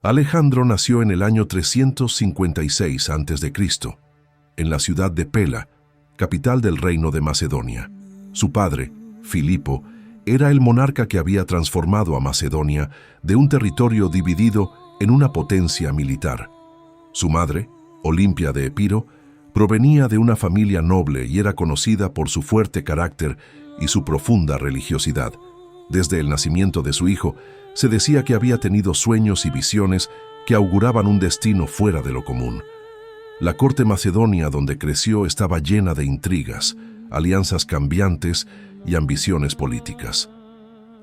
Alejandro nació en el año 356 a.C., en la ciudad de Pela, capital del reino de Macedonia. Su padre, Filipo, era el monarca que había transformado a Macedonia de un territorio dividido en una potencia militar. Su madre, Olimpia de Epiro, provenía de una familia noble y era conocida por su fuerte carácter y su profunda religiosidad. Desde el nacimiento de su hijo, se decía que había tenido sueños y visiones que auguraban un destino fuera de lo común. La corte macedonia donde creció estaba llena de intrigas, alianzas cambiantes y ambiciones políticas.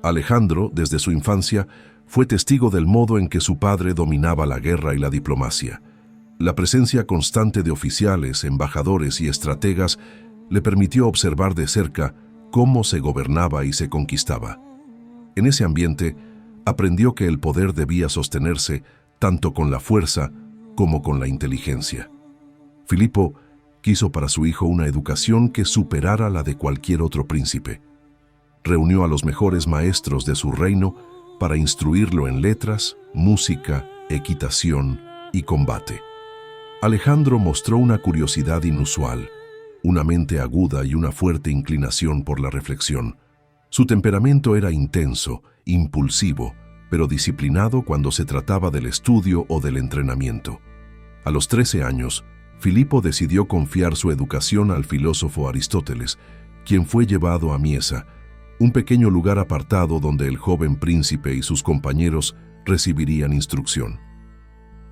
Alejandro, desde su infancia, fue testigo del modo en que su padre dominaba la guerra y la diplomacia. La presencia constante de oficiales, embajadores y estrategas le permitió observar de cerca cómo se gobernaba y se conquistaba. En ese ambiente, aprendió que el poder debía sostenerse tanto con la fuerza como con la inteligencia. Filipo quiso para su hijo una educación que superara la de cualquier otro príncipe. Reunió a los mejores maestros de su reino para instruirlo en letras, música, equitación y combate. Alejandro mostró una curiosidad inusual, una mente aguda y una fuerte inclinación por la reflexión. Su temperamento era intenso, impulsivo, pero disciplinado cuando se trataba del estudio o del entrenamiento. A los 13 años, Filipo decidió confiar su educación al filósofo Aristóteles, quien fue llevado a Miesa, un pequeño lugar apartado donde el joven príncipe y sus compañeros recibirían instrucción.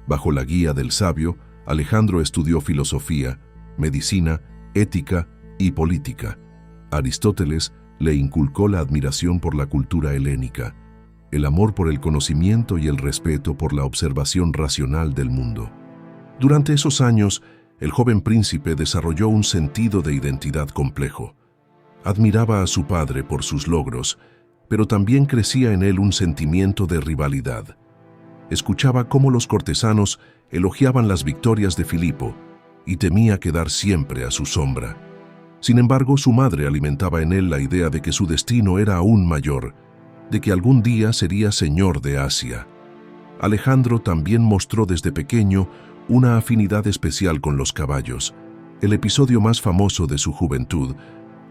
Bajo la guía del sabio, Alejandro estudió filosofía, medicina, ética y política. Aristóteles le inculcó la admiración por la cultura helénica, el amor por el conocimiento y el respeto por la observación racional del mundo. Durante esos años, el joven príncipe desarrolló un sentido de identidad complejo. Admiraba a su padre por sus logros, pero también crecía en él un sentimiento de rivalidad. Escuchaba cómo los cortesanos elogiaban las victorias de Filipo y temía quedar siempre a su sombra. Sin embargo, su madre alimentaba en él la idea de que su destino era aún mayor, de que algún día sería señor de Asia. Alejandro también mostró desde pequeño una afinidad especial con los caballos. El episodio más famoso de su juventud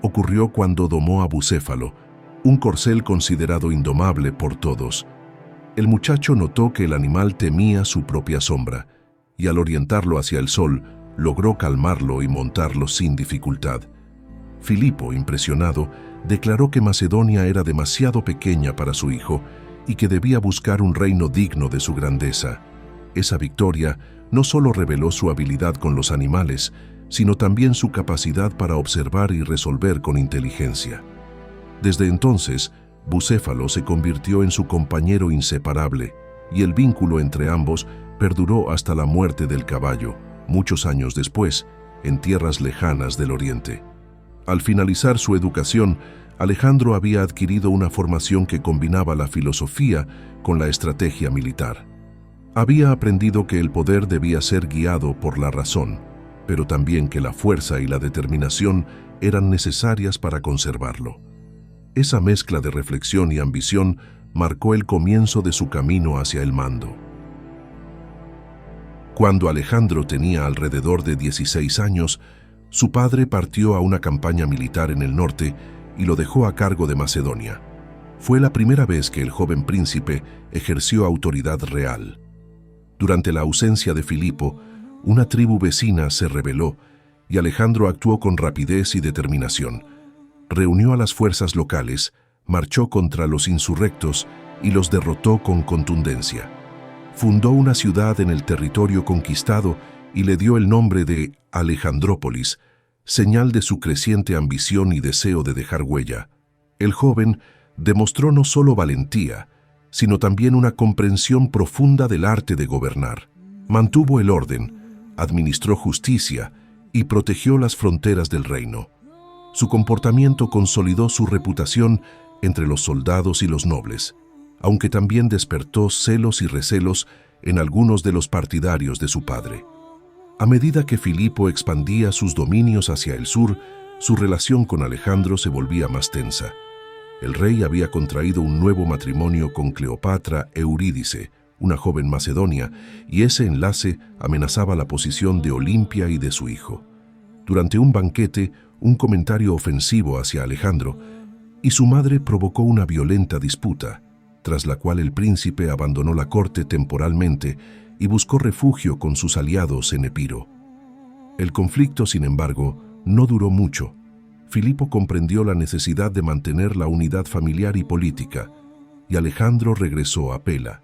ocurrió cuando domó a Bucéfalo, un corcel considerado indomable por todos. El muchacho notó que el animal temía su propia sombra, y al orientarlo hacia el sol, logró calmarlo y montarlo sin dificultad. Filipo, impresionado, declaró que Macedonia era demasiado pequeña para su hijo y que debía buscar un reino digno de su grandeza. Esa victoria no solo reveló su habilidad con los animales, sino también su capacidad para observar y resolver con inteligencia. Desde entonces, Bucéfalo se convirtió en su compañero inseparable, y el vínculo entre ambos perduró hasta la muerte del caballo, muchos años después, en tierras lejanas del Oriente. Al finalizar su educación, Alejandro había adquirido una formación que combinaba la filosofía con la estrategia militar. Había aprendido que el poder debía ser guiado por la razón, pero también que la fuerza y la determinación eran necesarias para conservarlo. Esa mezcla de reflexión y ambición marcó el comienzo de su camino hacia el mando. Cuando Alejandro tenía alrededor de 16 años, su padre partió a una campaña militar en el norte y lo dejó a cargo de Macedonia. Fue la primera vez que el joven príncipe ejerció autoridad real. Durante la ausencia de Filipo, una tribu vecina se rebeló y Alejandro actuó con rapidez y determinación. Reunió a las fuerzas locales, marchó contra los insurrectos y los derrotó con contundencia. Fundó una ciudad en el territorio conquistado y le dio el nombre de Alejandrópolis, señal de su creciente ambición y deseo de dejar huella. El joven demostró no solo valentía, sino también una comprensión profunda del arte de gobernar. Mantuvo el orden, administró justicia y protegió las fronteras del reino. Su comportamiento consolidó su reputación entre los soldados y los nobles, aunque también despertó celos y recelos en algunos de los partidarios de su padre. A medida que Filipo expandía sus dominios hacia el sur, su relación con Alejandro se volvía más tensa. El rey había contraído un nuevo matrimonio con Cleopatra Eurídice, una joven macedonia, y ese enlace amenazaba la posición de Olimpia y de su hijo. Durante un banquete, un comentario ofensivo hacia Alejandro y su madre provocó una violenta disputa, tras la cual el príncipe abandonó la corte temporalmente y buscó refugio con sus aliados en Epiro. El conflicto, sin embargo, no duró mucho. Filipo comprendió la necesidad de mantener la unidad familiar y política, y Alejandro regresó a Pela.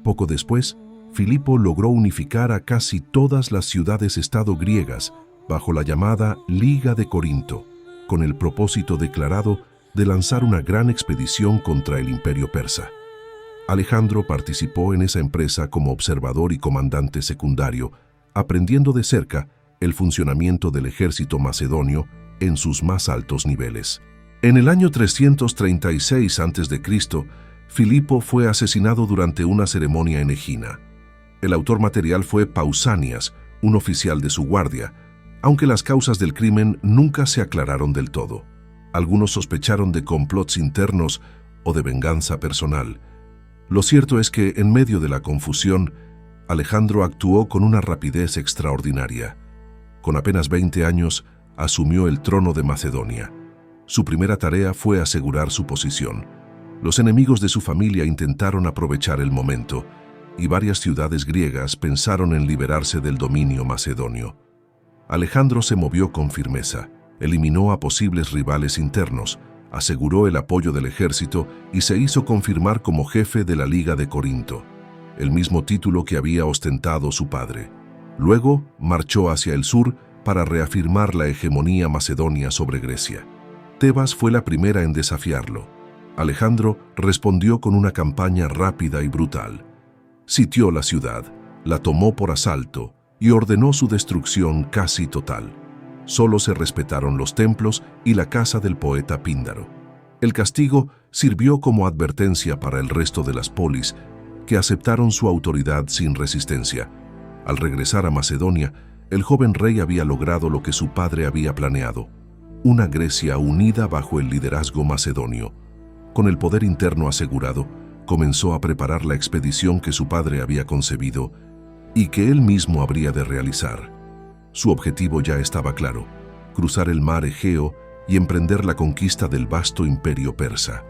Poco después, Filipo logró unificar a casi todas las ciudades-estado griegas bajo la llamada Liga de Corinto, con el propósito declarado de lanzar una gran expedición contra el imperio persa. Alejandro participó en esa empresa como observador y comandante secundario, aprendiendo de cerca el funcionamiento del ejército macedonio en sus más altos niveles. En el año 336 a.C., Filipo fue asesinado durante una ceremonia en Egina. El autor material fue Pausanias, un oficial de su guardia, aunque las causas del crimen nunca se aclararon del todo. Algunos sospecharon de complots internos o de venganza personal. Lo cierto es que, en medio de la confusión, Alejandro actuó con una rapidez extraordinaria. Con apenas 20 años, asumió el trono de Macedonia. Su primera tarea fue asegurar su posición. Los enemigos de su familia intentaron aprovechar el momento, y varias ciudades griegas pensaron en liberarse del dominio macedonio. Alejandro se movió con firmeza, eliminó a posibles rivales internos, aseguró el apoyo del ejército y se hizo confirmar como jefe de la Liga de Corinto, el mismo título que había ostentado su padre. Luego marchó hacia el sur para reafirmar la hegemonía macedonia sobre Grecia. Tebas fue la primera en desafiarlo. Alejandro respondió con una campaña rápida y brutal. Sitió la ciudad, la tomó por asalto y ordenó su destrucción casi total. Solo se respetaron los templos y la casa del poeta Píndaro. El castigo sirvió como advertencia para el resto de las polis, que aceptaron su autoridad sin resistencia. Al regresar a Macedonia, el joven rey había logrado lo que su padre había planeado: una Grecia unida bajo el liderazgo macedonio. Con el poder interno asegurado, comenzó a preparar la expedición que su padre había concebido y que él mismo habría de realizar. Su objetivo ya estaba claro: cruzar el mar Egeo y emprender la conquista del vasto imperio persa.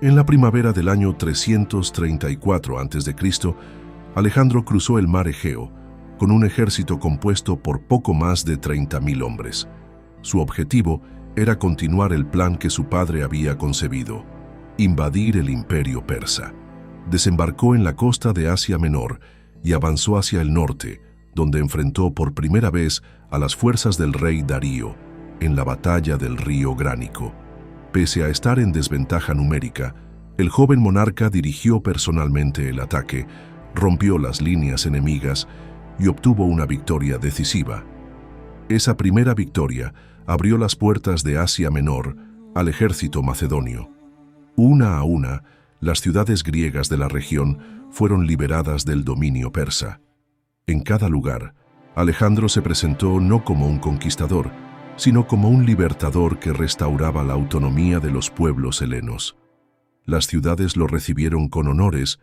En la primavera del año 334 a.C., Alejandro cruzó el mar Egeo con un ejército compuesto por poco más de 30.000 hombres. Su objetivo era continuar el plan que su padre había concebido: invadir el imperio persa. Desembarcó en la costa de Asia Menor y avanzó hacia el norte, donde enfrentó por primera vez a las fuerzas del rey Darío en la batalla del río Gránico. Pese a estar en desventaja numérica, el joven monarca dirigió personalmente el ataque, rompió las líneas enemigas y obtuvo una victoria decisiva. Esa primera victoria abrió las puertas de Asia Menor al ejército macedonio. Una a una, las ciudades griegas de la región fueron liberadas del dominio persa. En cada lugar, Alejandro se presentó no como un conquistador, sino como un libertador que restauraba la autonomía de los pueblos helenos. Las ciudades lo recibieron con honores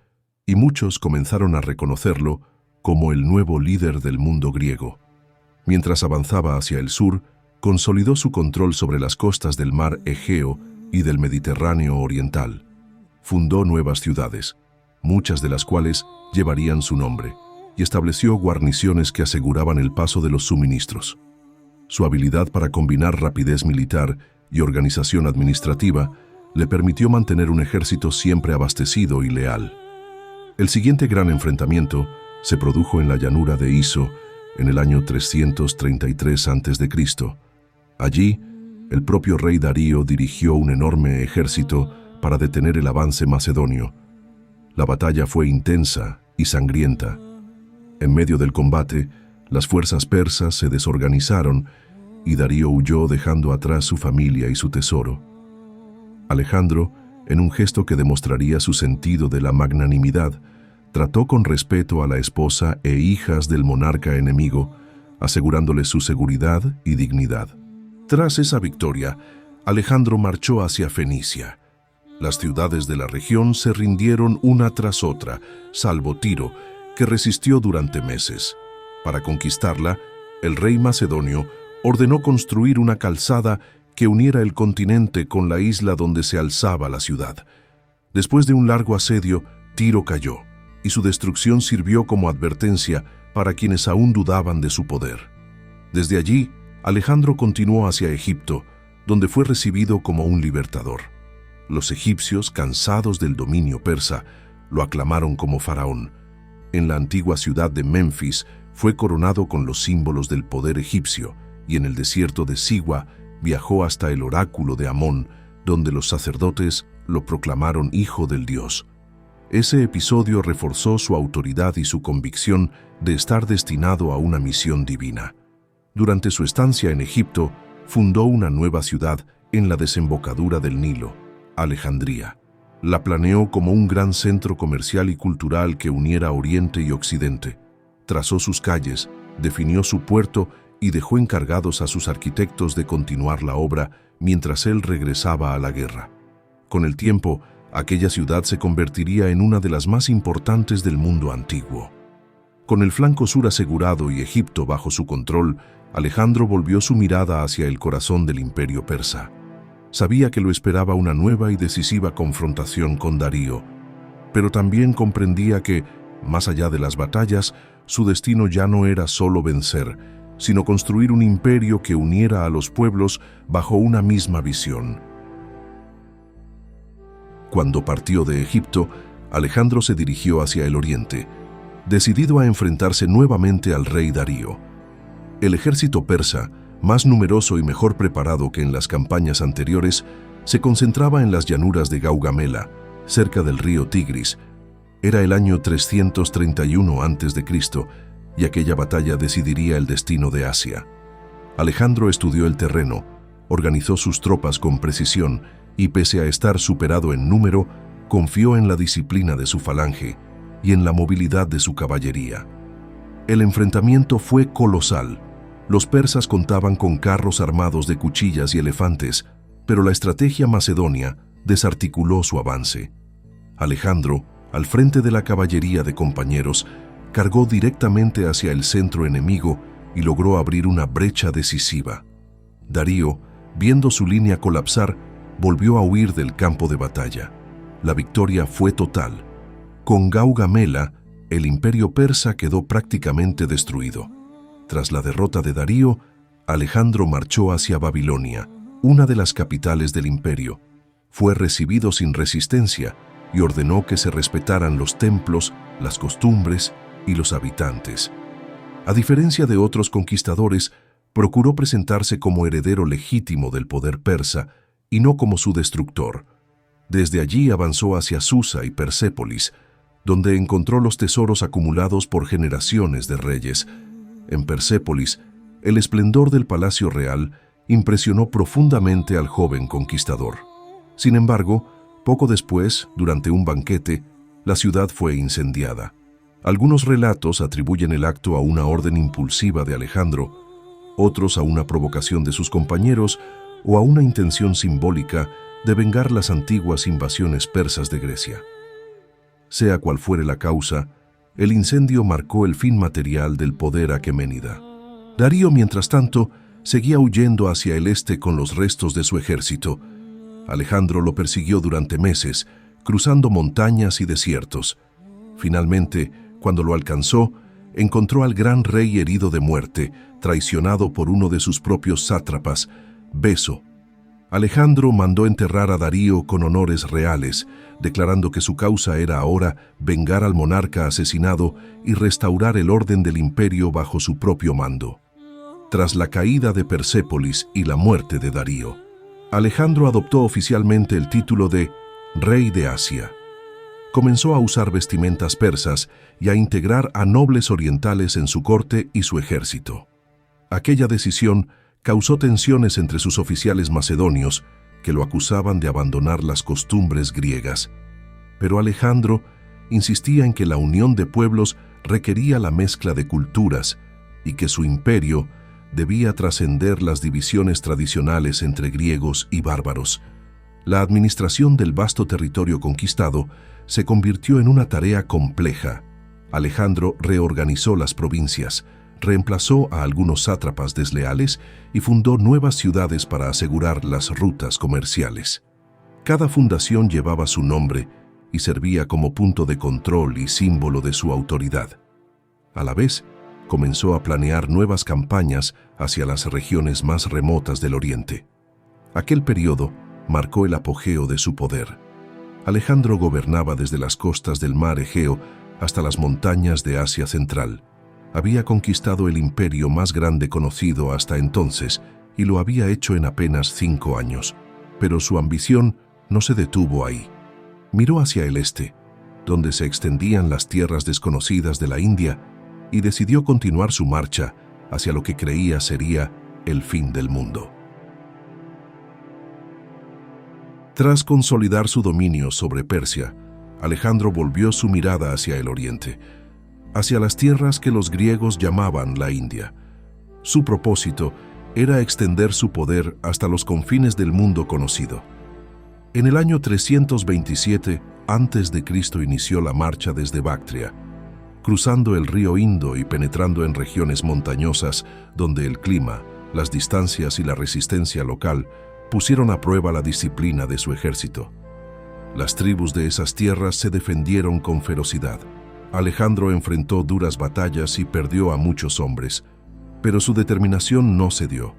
y muchos comenzaron a reconocerlo como el nuevo líder del mundo griego. Mientras avanzaba hacia el sur, consolidó su control sobre las costas del mar Egeo y del Mediterráneo oriental. Fundó nuevas ciudades, muchas de las cuales llevarían su nombre, y estableció guarniciones que aseguraban el paso de los suministros. Su habilidad para combinar rapidez militar y organización administrativa le permitió mantener un ejército siempre abastecido y leal. El siguiente gran enfrentamiento se produjo en la llanura de Iso en el año 333 a.C. Allí, el propio rey Darío dirigió un enorme ejército para detener el avance macedonio. La batalla fue intensa y sangrienta. En medio del combate, las fuerzas persas se desorganizaron y Darío huyó dejando atrás su familia y su tesoro. Alejandro, en un gesto que demostraría su sentido de la magnanimidad, trató con respeto a la esposa e hijas del monarca enemigo, asegurándoles su seguridad y dignidad. Tras esa victoria, Alejandro marchó hacia Fenicia. Las ciudades de la región se rindieron una tras otra, salvo Tiro, que resistió durante meses. Para conquistarla, el rey macedonio ordenó construir una calzada que uniera el continente con la isla donde se alzaba la ciudad. Después de un largo asedio, Tiro cayó, y su destrucción sirvió como advertencia para quienes aún dudaban de su poder. Desde allí, Alejandro continuó hacia Egipto, donde fue recibido como un libertador. Los egipcios, cansados del dominio persa, lo aclamaron como faraón. En la antigua ciudad de Menfis fue coronado con los símbolos del poder egipcio, y en el desierto de Siwa viajó hasta el oráculo de Amón, donde los sacerdotes lo proclamaron hijo del dios. Ese episodio reforzó su autoridad y su convicción de estar destinado a una misión divina. Durante su estancia en Egipto, fundó una nueva ciudad en la desembocadura del Nilo, Alejandría. La planeó como un gran centro comercial y cultural que uniera Oriente y Occidente. Trazó sus calles, definió su puerto y dejó encargados a sus arquitectos de continuar la obra mientras él regresaba a la guerra. Con el tiempo, aquella ciudad se convertiría en una de las más importantes del mundo antiguo. Con el flanco sur asegurado y Egipto bajo su control, Alejandro volvió su mirada hacia el corazón del imperio persa. Sabía que lo esperaba una nueva y decisiva confrontación con Darío, pero también comprendía que, más allá de las batallas, su destino ya no era solo vencer, sino construir un imperio que uniera a los pueblos bajo una misma visión. Cuando partió de Egipto, Alejandro se dirigió hacia el oriente, decidido a enfrentarse nuevamente al rey Darío. El ejército persa, más numeroso y mejor preparado que en las campañas anteriores, se concentraba en las llanuras de Gaugamela, cerca del río Tigris. Era el año 331 a.C., y aquella batalla decidiría el destino de Asia. Alejandro estudió el terreno, organizó sus tropas con precisión y, pese a estar superado en número, confió en la disciplina de su falange y en la movilidad de su caballería. El enfrentamiento fue colosal. Los persas contaban con carros armados de cuchillas y elefantes, pero la estrategia macedonia desarticuló su avance. Alejandro, al frente de la caballería de compañeros, cargó directamente hacia el centro enemigo y logró abrir una brecha decisiva. Darío, viendo su línea colapsar, volvió a huir del campo de batalla. La victoria fue total. Con Gaugamela, el imperio persa quedó prácticamente destruido. Tras la derrota de Darío, Alejandro marchó hacia Babilonia, una de las capitales del imperio. Fue recibido sin resistencia y ordenó que se respetaran los templos, las costumbres y los habitantes. A diferencia de otros conquistadores, procuró presentarse como heredero legítimo del poder persa y no como su destructor. Desde allí avanzó hacia Susa y Persépolis, donde encontró los tesoros acumulados por generaciones de reyes. En Persépolis, el esplendor del palacio real impresionó profundamente al joven conquistador. Sin embargo, poco después, durante un banquete, la ciudad fue incendiada. Algunos relatos atribuyen el acto a una orden impulsiva de Alejandro, otros a una provocación de sus compañeros o a una intención simbólica de vengar las antiguas invasiones persas de Grecia. Sea cual fuere la causa, el incendio marcó el fin material del poder aqueménida. Darío, mientras tanto, seguía huyendo hacia el este con los restos de su ejército. Alejandro lo persiguió durante meses, cruzando montañas y desiertos. Finalmente, cuando lo alcanzó, encontró al gran rey herido de muerte, traicionado por uno de sus propios sátrapas, Beso. Alejandro mandó enterrar a Darío con honores reales, declarando que su causa era ahora vengar al monarca asesinado y restaurar el orden del imperio bajo su propio mando. Tras la caída de Persépolis y la muerte de Darío, Alejandro adoptó oficialmente el título de Rey de Asia. Comenzó a usar vestimentas persas y a integrar a nobles orientales en su corte y su ejército. Aquella decisión causó tensiones entre sus oficiales macedonios, que lo acusaban de abandonar las costumbres griegas. Pero Alejandro insistía en que la unión de pueblos requería la mezcla de culturas y que su imperio debía trascender las divisiones tradicionales entre griegos y bárbaros. La administración del vasto territorio conquistado se convirtió en una tarea compleja. Alejandro reorganizó las provincias, reemplazó a algunos sátrapas desleales y fundó nuevas ciudades para asegurar las rutas comerciales. Cada fundación llevaba su nombre y servía como punto de control y símbolo de su autoridad. A la vez, comenzó a planear nuevas campañas hacia las regiones más remotas del Oriente. Aquel periodo marcó el apogeo de su poder. Alejandro gobernaba desde las costas del mar Egeo hasta las montañas de Asia Central. Había conquistado el imperio más grande conocido hasta entonces y lo había hecho en apenas 5 años. Pero su ambición no se detuvo ahí. Miró hacia el este, donde se extendían las tierras desconocidas de la India, y decidió continuar su marcha hacia lo que creía sería el fin del mundo. Tras consolidar su dominio sobre Persia, Alejandro volvió su mirada hacia el oriente, hacia las tierras que los griegos llamaban la India. Su propósito era extender su poder hasta los confines del mundo conocido. En el año 327 a.C. inició la marcha desde Bactria, cruzando el río Indo y penetrando en regiones montañosas donde el clima, las distancias y la resistencia local pusieron a prueba la disciplina de su ejército. Las tribus de esas tierras se defendieron con ferocidad. Alejandro enfrentó duras batallas y perdió a muchos hombres, pero su determinación no cedió.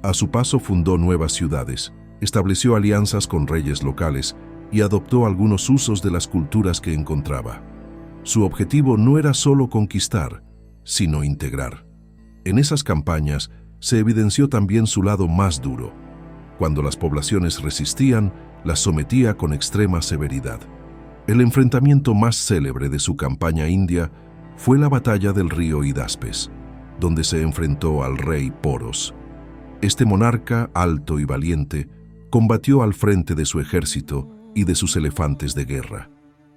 A su paso fundó nuevas ciudades, estableció alianzas con reyes locales y adoptó algunos usos de las culturas que encontraba. Su objetivo no era solo conquistar, sino integrar. En esas campañas se evidenció también su lado más duro. Cuando las poblaciones resistían, las sometía con extrema severidad. El enfrentamiento más célebre de su campaña india fue la batalla del río Hidaspes, donde se enfrentó al rey Poros. Este monarca, alto y valiente, combatió al frente de su ejército y de sus elefantes de guerra.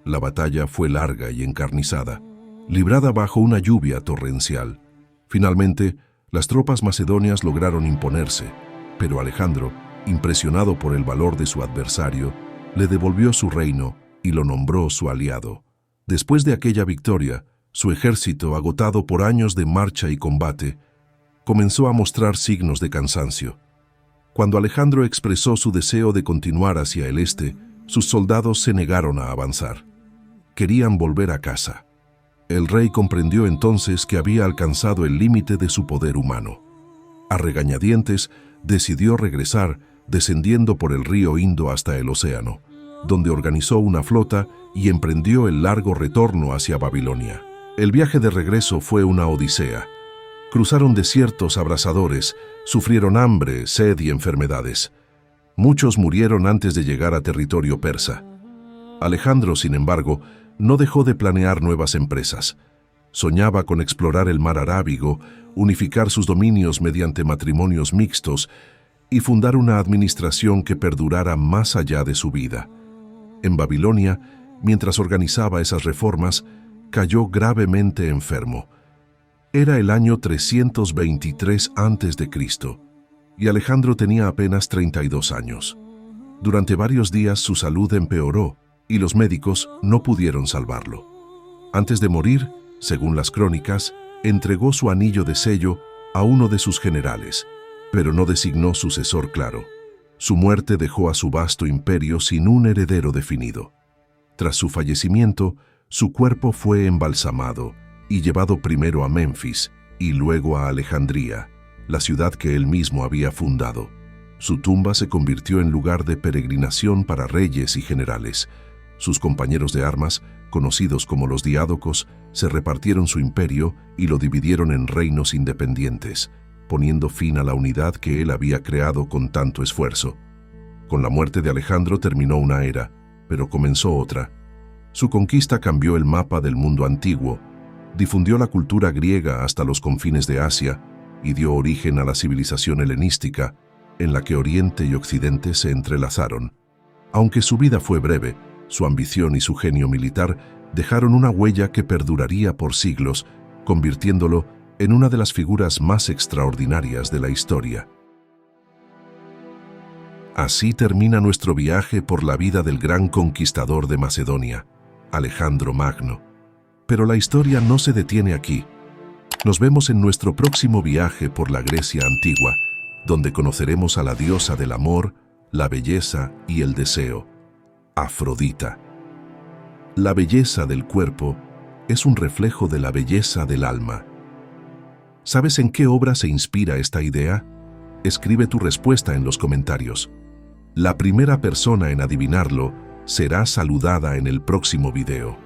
La batalla fue larga y encarnizada, librada bajo una lluvia torrencial. Finalmente, las tropas macedonias lograron imponerse, pero Alejandro, impresionado por el valor de su adversario, le devolvió su reino y lo nombró su aliado. Después de aquella victoria, su ejército, agotado por años de marcha y combate, comenzó a mostrar signos de cansancio. Cuando Alejandro expresó su deseo de continuar hacia el este, sus soldados se negaron a avanzar. Querían volver a casa. El rey comprendió entonces que había alcanzado el límite de su poder humano. A regañadientes, decidió regresar, descendiendo por el río Indo hasta el océano, donde organizó una flota y emprendió el largo retorno hacia Babilonia. El viaje de regreso fue una odisea. Cruzaron desiertos abrasadores, sufrieron hambre, sed y enfermedades. Muchos murieron antes de llegar a territorio persa. Alejandro, sin embargo, no dejó de planear nuevas empresas. Soñaba con explorar el mar Arábigo, unificar sus dominios mediante matrimonios mixtos y fundar una administración que perdurara más allá de su vida. En Babilonia, mientras organizaba esas reformas, cayó gravemente enfermo. Era el año 323 a.C. y Alejandro tenía apenas 32 años. Durante varios días su salud empeoró y los médicos no pudieron salvarlo. Antes de morir, según las crónicas, entregó su anillo de sello a uno de sus generales, pero no designó sucesor claro. Su muerte dejó a su vasto imperio sin un heredero definido. Tras su fallecimiento, su cuerpo fue embalsamado y llevado primero a Menfis y luego a Alejandría, la ciudad que él mismo había fundado. Su tumba se convirtió en lugar de peregrinación para reyes y generales. Sus compañeros de armas, conocidos como los diádocos, se repartieron su imperio y lo dividieron en reinos independientes, poniendo fin a la unidad que él había creado con tanto esfuerzo. Con la muerte de Alejandro terminó una era, pero comenzó otra. Su conquista cambió el mapa del mundo antiguo, difundió la cultura griega hasta los confines de Asia y dio origen a la civilización helenística, en la que Oriente y Occidente se entrelazaron. Aunque su vida fue breve, su ambición y su genio militar dejaron una huella que perduraría por siglos, convirtiéndolo en una de las figuras más extraordinarias de la historia. Así termina nuestro viaje por la vida del gran conquistador de Macedonia, Alejandro Magno. Pero la historia no se detiene aquí. Nos vemos en nuestro próximo viaje por la Grecia antigua, donde conoceremos a la diosa del amor, la belleza y el deseo, Afrodita. La belleza del cuerpo es un reflejo de la belleza del alma. ¿Sabes en qué obra se inspira esta idea? Escribe tu respuesta en los comentarios. La primera persona en adivinarlo será saludada en el próximo video.